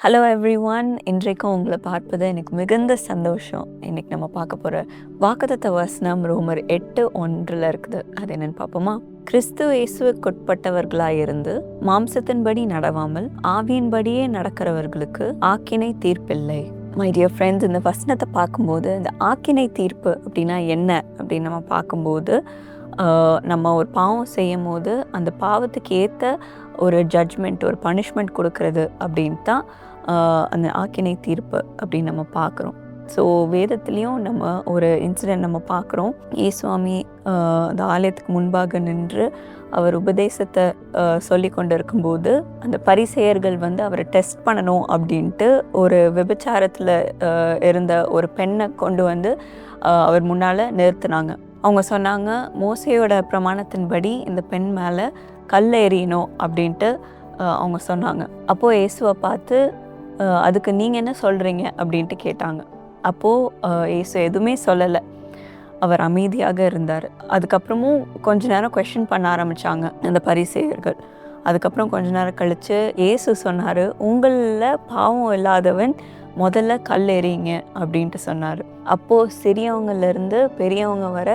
Hello everyone, இன்றைக்கும் உங்களை பார்ப்பது எனக்கு மிகுந்த சந்தோஷம். இன்றைக்கி நம்ம பார்க்க போகிற வாக்குத்தத்த வசனம் ரோமர் 8:1 இருக்குது. அது என்னென்னு பார்ப்போமா? கிறிஸ்து இயேசுவுக்குட்பட்டவர்களாயிருந்து மாம்சத்தின்படி நடவாமல் ஆவியின்படியே நடக்கிறவர்களுக்கு ஆக்கினை தீர்ப்பில்லை. மை டியர் ஃப்ரெண்ட்ஸ், இந்த வசனத்தை பார்க்கும்போது இந்த ஆக்கினை தீர்ப்பு அப்படின்னா என்ன அப்படின்னு நம்ம பார்க்கும்போது, நம்ம ஒரு பாவம் செய்யும் போது அந்த பாவத்துக்கு ஏற்ற ஒரு ஜட்ஜ்மெண்ட், ஒரு பனிஷ்மெண்ட் கொடுக்கறது அப்படின்ட்டு தான் அந்த ஆக்கினை தீர்ப்பு அப்படின்னு நம்ம பார்க்குறோம். ஸோ வேதத்துலேயும் நம்ம ஒரு இன்சிடெண்ட் நம்ம பார்க்குறோம். இயேசுவாமி அந்த ஆலயத்துக்கு முன்பாக நின்று அவர் உபதேசத்தை சொல்லி கொண்டு இருக்கும்போது அந்த பரிசேயர்கள் அவரை டெஸ்ட் பண்ணணும் அப்படின்ட்டு ஒரு விபச்சாரத்தில் இருந்த ஒரு பெண்ணை கொண்டு அவர் முன்னால் நிறுத்தினாங்க. அவங்க சொன்னாங்க, மோசேயோட பிரமாணத்தின்படி இந்த பெண் மேலே கல் எறியணும் அப்படின்ட்டு அவங்க சொன்னாங்க. அப்போது இயேசுவை பார்த்து அதுக்கு நீங்கள் என்ன சொல்கிறீங்க அப்படின்ட்டு கேட்டாங்க. அப்போது இயேசு எதுவுமே சொல்லலை, அவர் அமைதியாக இருந்தார். அதுக்கப்புறமும் கொஞ்ச நேரம் கொஸ்டின் பண்ண ஆரம்பித்தாங்க அந்த பரிசேயர்கள். அதுக்கப்புறம் கொஞ்ச நேரம் கழித்து இயேசு சொன்னார், உங்களில் பாவம் இல்லாதவன் முதல்ல கல் எறிங்க அப்படின்ட்டு சொன்னார். அப்போது சிறியவங்கலேருந்து பெரியவங்க வர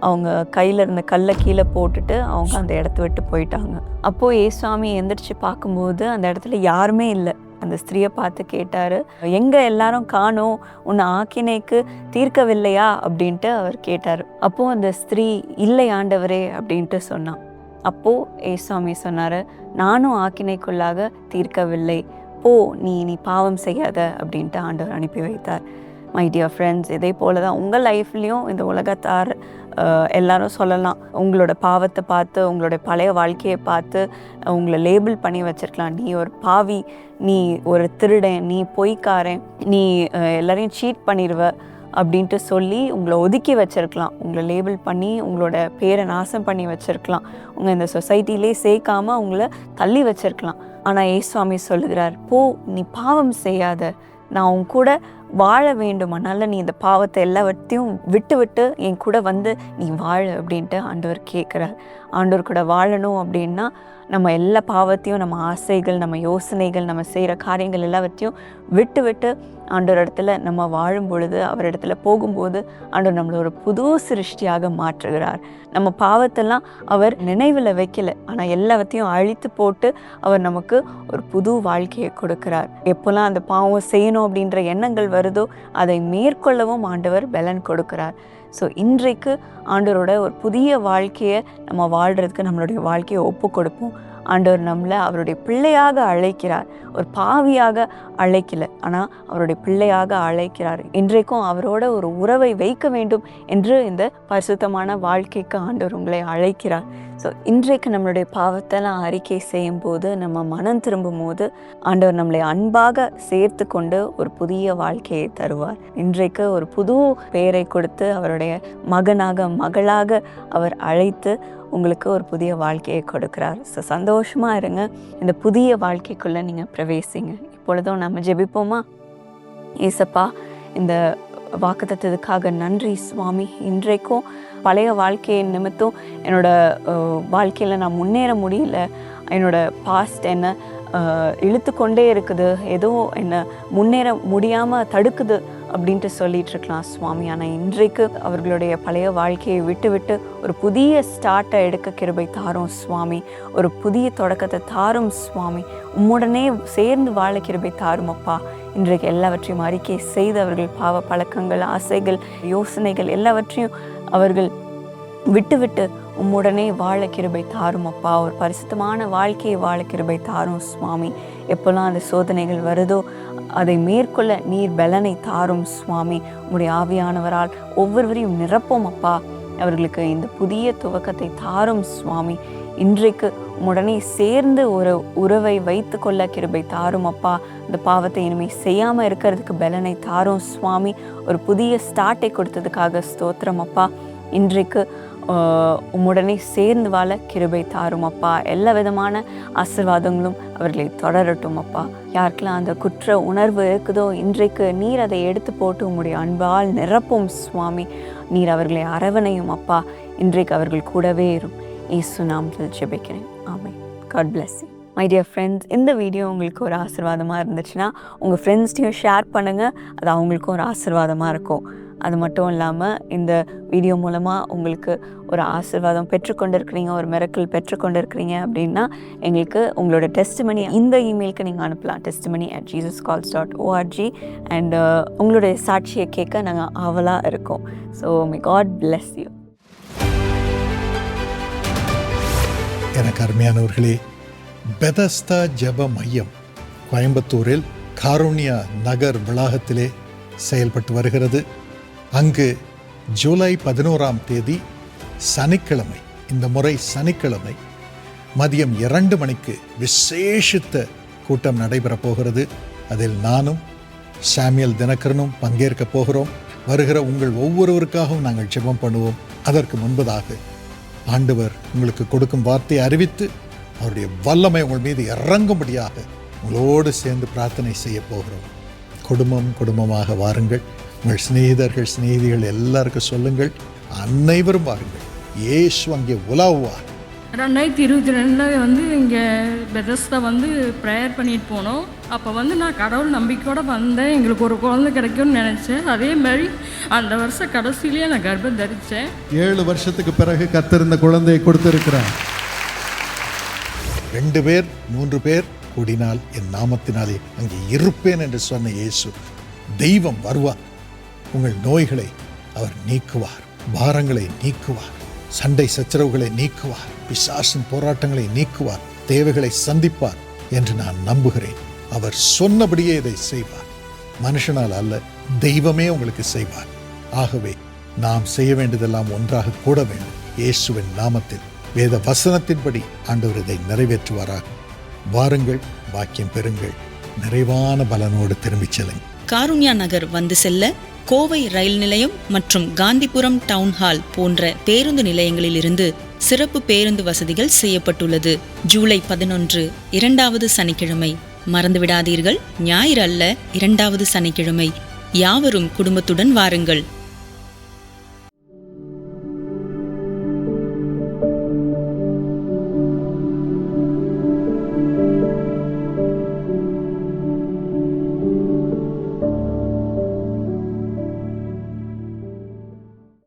அவங்க கையில் இருந்த கல்லை கீழே போட்டுட்டு அவங்க அந்த இடத்த விட்டு போயிட்டாங்க. அப்போது இயேசுவாமி எந்திரிச்சு பார்க்கும்போது அந்த இடத்துல யாருமே இல்லை. அந்த ஸ்திரீயை பார்த்து கேட்டார், எங்கே எல்லாரும் காணோம், உன்னை ஆக்கினைக்கு தீர்க்கவில்லையா அப்படின்ட்டு அவர் கேட்டார். அப்போது அந்த ஸ்திரீ, இல்லை ஆண்டவரே அப்படின்ட்டு சொன்னான். அப்போது இயேசுவாமி சொன்னார், நானும் ஆக்கினைக்குள்ளாக தீர்க்கவில்லை, போ, நீ பாவம் செய்யாத அப்படின்ட்டு ஆண்டவர் அனுப்பி வைத்தார். மை டியர் ஃப்ரெண்ட்ஸ், இதே போல் தான் உங்கள் லைஃப்லேயும் இந்த உலகத்தார் எல்லாரும் சொல்லலாம், உங்களோட பாவத்தை பார்த்து, உங்களோட பழைய வாழ்க்கையை பார்த்து உங்களை லேபிள் பண்ணி வச்சுருக்கலாம். நீ ஒரு பாவி, நீ ஒரு திருடன், நீ பொய்க்காரன், நீ எல்லாரையும் சீட் பண்ணிடுவ அப்படின்ட்டு சொல்லி உங்களை ஒதுக்கி வச்சுருக்கலாம். உங்களை லேபிள் பண்ணி உங்களோட பேரை நாசம் பண்ணி வச்சுருக்கலாம். உங்கள் இந்த சொசைட்டிலே சேர்க்காமல் உங்களை தள்ளி வச்சுருக்கலாம். ஆனால் இயேசுவாமி சொல்லுகிறார், போ, நீ பாவம் செய்யாத, நான் உன் கூட வாழ வேண்டும், அதனால் நீ இந்த பாவத்தை எல்லாவற்றையும் விட்டு என் கூட நீ வாழ அப்படின்ட்டு ஆண்டவர் கேட்குறார். ஆண்டவர் கூட வாழணும் அப்படின்னா நம்ம எல்லா பாவத்தையும், நம்ம ஆசைகள், நம்ம யோசனைகள், நம்ம செய்கிற காரியங்கள் எல்லாவற்றையும் விட்டு ஆண்டவர் இடத்துல நம்ம வாழும் பொழுது, அவர் இடத்துல போகும்போது ஆண்டவர் நம்மளை ஒரு புது சிருஷ்டியாக மாற்றுகிறார். நம்ம பாவத்தெல்லாம் அவர் நினைவில் வைக்கலை, ஆனால் எல்லாவற்றையும் அழித்து போட்டு அவர் நமக்கு ஒரு புது வாழ்க்கையை கொடுக்கிறார். எப்போல்லாம் அந்த பாவம் செய்யணும் அப்படின்ற எண்ணங்கள் வருதோ அதை மேற்கொள்ளவும் ஆண்டவர் பலன் கொடுக்கிறார். ஸோ இன்றைக்கு ஆண்டவரோட ஒரு புதிய வாழ்க்கையை நம்ம வாழ்கிறதுக்கு நம்மளுடைய வாழ்க்கையை ஒப்பு கொடுப்போம். ஆண்டவர் நம்மளை அவருடைய பிள்ளையாக அழைக்கிறார். ஒரு பாவியாக அழைக்கலை, ஆனால் அவருடைய பிள்ளையாக அழைக்கிறார். இன்றைக்கும் அவரோட ஒரு உறவை வைக்க வேண்டும் என்று இந்த பரிசுத்தமான வாழ்க்கைக்கு ஆண்டவர் உங்களை அழைக்கிறார். ஸோ இன்றைக்கு நம்மளுடைய பாவத்தெல்லாம் அறிக்கை செய்யும் போது, நம்ம மனம் திரும்பும் போது ஆண்டவர் நம்மளை அன்பாக சேர்த்து கொண்டு ஒரு புதிய வாழ்க்கையை தருவார். இன்றைக்கு ஒரு புது பெயரை கொடுத்து அவருடைய மகனாக மகளாக அவர் அழைத்து உங்களுக்கு ஒரு புதிய வாழ்க்கையை கொடுக்குறார். ஸோ சந்தோஷமாக இருங்க, இந்த புதிய வாழ்க்கைக்குள்ளே நீங்கள் பிரவேசிங்க. இப்பொழுதும் நம்ம ஜெபிப்போமா? ஏசப்பா, இந்த வாக்குத்தத்தத்துக்காக நன்றி சுவாமி. இன்றைக்கும் பழைய வாழ்க்கையை நிமித்தம் வாழ்க்கையில் நான் முன்னேற முடியல, என்னோட பாஸ்ட் என்ன இழுத்து கொண்டே இருக்குது, ஏதோ என்னை முன்னேற முடியாமல் தடுக்குது அப்படின்ட்டு சொல்லிட்டு இருக்கலாம் சுவாமி. ஆனால் இன்றைக்கு அவர்களுடைய பழைய வாழ்க்கையை விட்டு ஒரு புதிய ஸ்டார்ட்டை எடுக்க கிருபை தாரும் சுவாமி. ஒரு புதிய தொடக்கத்தை தாரும் சுவாமி. உம்முடனே சேர்ந்து வாழ கிருபை தாரும் அப்பா. இன்றைக்கு எல்லாவற்றையும் அறிக்கை செய்து அவர்கள் பாவ பழக்கங்கள், ஆசைகள், யோசனைகள் எல்லாவற்றையும் அவர்கள் விட்டு உம்முடனே வாழ கிருபை தாரும் அப்பா. ஒரு பரிசுத்தமான வாழ்க்கையை வாழ கிருபை தாரும் சுவாமி. எப்போல்லாம் அந்த சோதனைகள் வருதோ அதை மேற்கொள்ள நீர் பலனை தாரும் சுவாமி. உம்முடைய ஆவியானவரால் ஒவ்வொருவரையும் நிரப்பும் அப்பா. அவர்களுக்கு இந்த புதிய துவக்கத்தை தாரும் சுவாமி. இன்றைக்கு உடனே சேர்ந்து ஒரு உறவை வைத்து கொள்ள கிருபை தாரும் அப்பா. இந்த பாவத்தை இனிமேல் செய்யாமல் இருக்கிறதுக்கு பலனை தாரும் சுவாமி. ஒரு புதிய ஸ்டார்ட்டை கொடுத்ததுக்காக ஸ்தோத்திரம் அப்பா. இன்றைக்கு உம்முடனே சேர்ந்து வாழ கிருபை தாரும் அப்பா. எல்லா விதமான ஆசீர்வாதங்களும் அவர்களை தொடரட்டும் அப்பா. யாருக்கெல்லாம் அந்த குற்ற உணர்வு இருக்குதோ இன்றைக்கு நீர் அதை எடுத்து போட்டு உம்முடைய அன்பால் நிரப்பும் சுவாமி. நீர் அவர்களை அரவணையும் அப்பா. இன்றைக்கு அவர்கள் கூடவே இரும். இயேசு நாமத்தில் ஜெபிக்கிறேன். ஆமென். God bless you. My dear friends, இந்த வீடியோ உங்களுக்கு ஒரு ஆசீர்வாதமாக இருந்துச்சுன்னா உங்கள் ஃப்ரெண்ட்ஸ்டையும் ஷேர் பண்ணுங்கள். அது அவங்களுக்கும் ஒரு ஆசீர்வாதமாக இருக்கும். அது மட்டும் இல்லாமல் இந்த வீடியோ மூலமாக உங்களுக்கு ஒரு ஆசீர்வாதம் பெற்றுக்கொண்டிருக்கிறீங்க, ஒரு மிரக்கல் பெற்றுக்கொண்டிருக்கிறீங்க அப்படின்னா எங்களுக்கு உங்களோட டெஸ்டிமனி இந்த இமெயிலுக்கு நீங்கள் அனுப்பலாம், testimony@jesuscalls.org. அண்ட் உங்களுடைய சாட்சியை கேட்க நாங்கள் ஆவலாக இருக்கோம். So may God bless you. எனக்கு அருமையானவர்களே, பெதஸ்தா ஜெப மையம் கோயம்புத்தூரில் காருண்யா நகர் வளாகத்திலே செயல்பட்டு வருகிறது. அங்கு ஜூலை 11 சனிக்கிழமை, இந்த முறை சனிக்கிழமை மதியம் 2 மணிக்கு விசேஷித்த கூட்டம் நடைபெறப் போகிறது. அதில் நானும் சாமியல் தினகரனும் பங்கேற்க போகிறோம். வருகிற உங்கள் ஒவ்வொருவருக்காகவும் நாங்கள் ஜெபம் பண்ணுவோம். அதற்கு முன்பதாக ஆண்டவர் உங்களுக்கு கொடுக்கும் வார்த்தையை அறிவித்து அவருடைய வல்லமை உங்கள் மீது இறங்கும்படியாக உங்களோடு சேர்ந்து பிரார்த்தனை செய்ய போகிறோம். குடும்பமாக வாருங்கள். உங்கள் சிநேகிதிகள் எல்லாருக்கும் சொல்லுங்கள். அனைவரும் வாருங்கள். இயேசு அங்கே உலாவுவார். 2022 இங்கே பெதஸ்தா ப்ரேயர் பண்ணிட்டு போனோம். அப்போ நான் கடவுள் நம்பிக்கையோடு வந்தேன். எங்களுக்கு ஒரு குழந்தை கிடைக்கும்னு நினச்சேன். அதே மாதிரி அந்த வருஷம் கடைசியிலேயே நான் கர்ப்பம் தரித்தேன். 7 வருஷத்துக்கு பிறகு கர்த்தர் இந்த குழந்தையை கொடுத்திருக்கிறார். 2 பேர் 3 பேர் கூடினால் என் நாமத்தினாலே அங்கே இருப்பேன் என்று சொன்ன இயேசு தெய்வம் வருவார். உங்கள் நோய்களை அவர் நீக்குவார், பாரங்களை நீக்குவார், சண்டை சச்சரவுகளை நீக்குவார், பிசாசின் போராட்டங்களை நீக்குவார், தேவைகளை சந்திப்பார் என்று நான் நம்புகிறேன். அவர் சொன்னபடியே இதை செய்வார். மனுஷனால் அல்ல, தெய்வமே உங்களுக்கு செய்வார். ஆகவே நாம் செய்ய வேண்டியதெல்லாம் ஒன்றாக கூட வேண்டும். இயேசுவின் நாமத்தில் வேத வசனத்தின்படி ஆண்டவர் இதை நிறைவேற்றுவாராக. வாருங்கள், பாக்கியம் பெறுங்கள், நிறைவான பலனோடு திரும்பிச் செல்லுங்கள். காருண்யா நகர் வந்து செல்ல கோவை ரயில் நிலையம் மற்றும் காந்திபுரம் டவுன்ஹால் போன்ற பேருந்து நிலையங்களில் இருந்து சிறப்பு பேருந்து வசதிகள் செய்யப்பட்டுள்ளது. ஜூலை 11 2வது சனிக்கிழமை. மறந்துவிடாதீர்கள், ஞாயிறு அல்ல, 2வது சனிக்கிழமை. யாவரும் குடும்பத்துடன் வாருங்கள்.